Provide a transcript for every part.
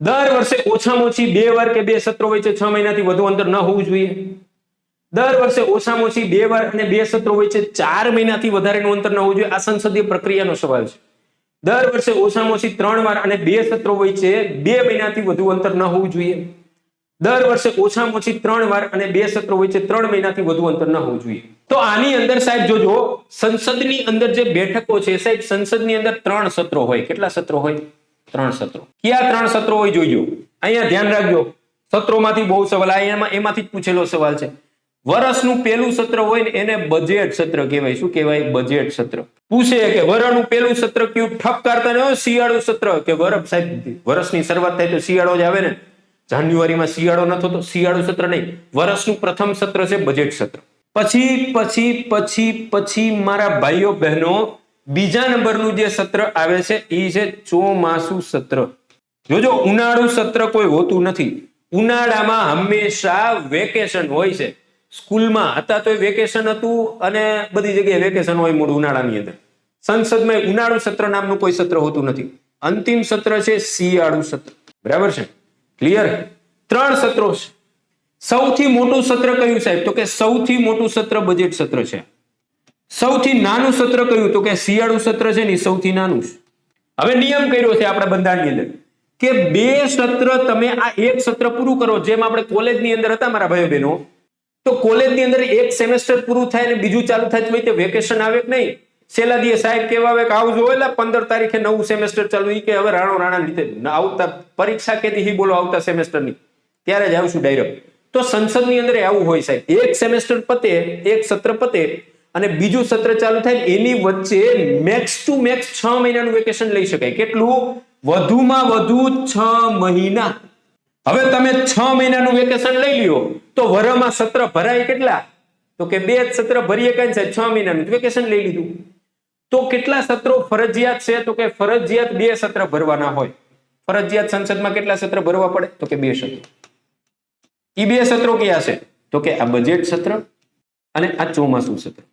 દર વર્ષે ઓછામાં ઓછી 2 વાર કે 2 સત્રો વચ્ચે 6 મહિનાથી વધુ અંતર ન હોવું જોઈએ. દર વર્ષે ઓછામાં ઓછી 2 વાર અને 2 સત્રો વચ્ચે 4 મહિનાથી વધારેનું અંતર ન હોવું જોઈએ. આ સંસદીય પ્રક્રિયાનો સવાલ છે. દર વર્ષે ઓછામાં ઓછી 3 વાર અને 2 સત્રો વચ્ચે 2 મહિનાથી વધુ અંતર ન હોવું જોઈએ. દર વર્ષે ઓછામાં ઓછી 3 વાર અને 2 સત્રો વચ્ચે 3 મહિનાથી વધુ અંતર ન હોવું જોઈએ. તો આની અંદર સાહેબ જોજો, સંસદની અંદર જે બેઠકો છે સાહેબ, સંસદની અંદર 3 સત્રો હોય. કેટલા સત્રો હોય? 3 સત્રો. કયા 3 સત્રો હોય જોઈજો. અહીંયા ધ્યાન રાખજો, સત્રોમાંથી બહુ સવાલ એમાંથી જ પૂછેલો સવાલ છે. વર્ષનું પહેલું સત્ર હોય ને એને બજેટ સત્ર કહેવાય. શું કહેવાય? બજેટ સત્ર. પૂછે કે વર્ષનું પહેલું સત્ર કયું? ઠપ કરતા ને શિયાળુ સત્ર કે સાહેબ વર્ષની શરૂઆત થાય તો શિયાળો જ આવે ને. જાન્યુઆરીમાં શિયાળો ન થતો, શિયાળુ સત્ર નહીં. વર્ષનું પ્રથમ સત્ર છે બજેટ સત્ર. પછી મારા ભાઈઓ બહેનો, બીજા નંબરનું જે સત્ર આવે છે એ છે ચોમાસુ સત્ર. જોજો, ઉનાળુ સત્ર કોઈ હોતું નથી. ઉનાળામાં હંમેશા વેકેશન હોય છે. સ્કૂલમાં હતા તો વેકેશન હતું અને બધી જગ્યાએ વેકેશન હોય મૂળ ઉનાળાની અંદર. સંસદમાં ઉનાળુ સત્ર નામનું કોઈ સત્ર હોતું નથી. અંતિમ સત્ર છે શિયાળુ સત્ર. બરાબર છે? ક્લિયર? 3 સત્રો છે. સૌથી મોટું સત્ર કયું સાહેબ? તો કે સૌથી મોટું સત્ર બજેટ સત્ર છે. સૌથી નાનું સત્ર કયું? તો કે શિયાળુ સત્ર છે ને સૌથી નાનું છે. હવે નિયમ કર્યો છે આપણા બંધારણની અંદર કે 2 સત્ર તમે આ એક સત્ર પૂરું કરો. જેમ આપણે કોલેજની અંદર હતા મારા ભાઈઓ બહેનો, તો કોલેજની અંદર એક સેમેસ્ટર પૂરું થાય ને બીજું ચાલુ થાય તો વેકેશન આવે કે નહીં? છેલ્લા દિવસે સાહેબ કેવા આવે કે આવજો, એટલે 15 તારીખે નવું સેમેસ્ટર ચાલુ. એ કે હવે રાણા લીધે આવતા પરીક્ષા કેથી બોલો આવતા સેમેસ્ટરની, ત્યારે જ આવશું ડાયરેક્ટ. તો સંસદની અંદર આવું હોય સાહેબ, એક સેમેસ્ટર પતે, એક સત્ર પતે અને બીજું સત્ર ચાલુ થાય, એની વચ્ચે મેક્સ ટુ મેક્સ 6 મહિનાનું વેકેશન લઈ શકાય. કેટલું? વધુમાં વધુ 6 મહિના. હવે તમે 6 મહિનાનું વેકેશન લઈ લ્યો તો વરમાં સત્ર ભરાય કેટલા? તો કે 2 જ સત્ર ભરીએ કઈ છે, 6 મહિનાનું વેકેશન લઈ લીધું. તો કેટલા સત્રો ફરજિયાત છે? તો કે ફરજિયાત 2 સત્ર ભરવાના હોય. ફરજિયાત સંસદમાં કેટલા સત્ર ભરવા પડે? તો કે 2 સત્ર. એ 2 સત્રો કયા છે? તો કે આ બજેટ સત્ર અને આ ચોમાસુ સત્ર.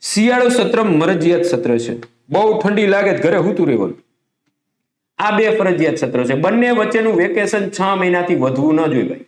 શિયાળુ સત્ર મરજિયાત સત્ર છે. બહુ ઠંડી લાગે ઘરે હુતું રહેવાનું. આ 2 ફરજિયાત સત્રો છે. બંને વચ્ચેનું વેકેશન 6 મહિનાથી વધવું ન જોઈએ ભાઈ.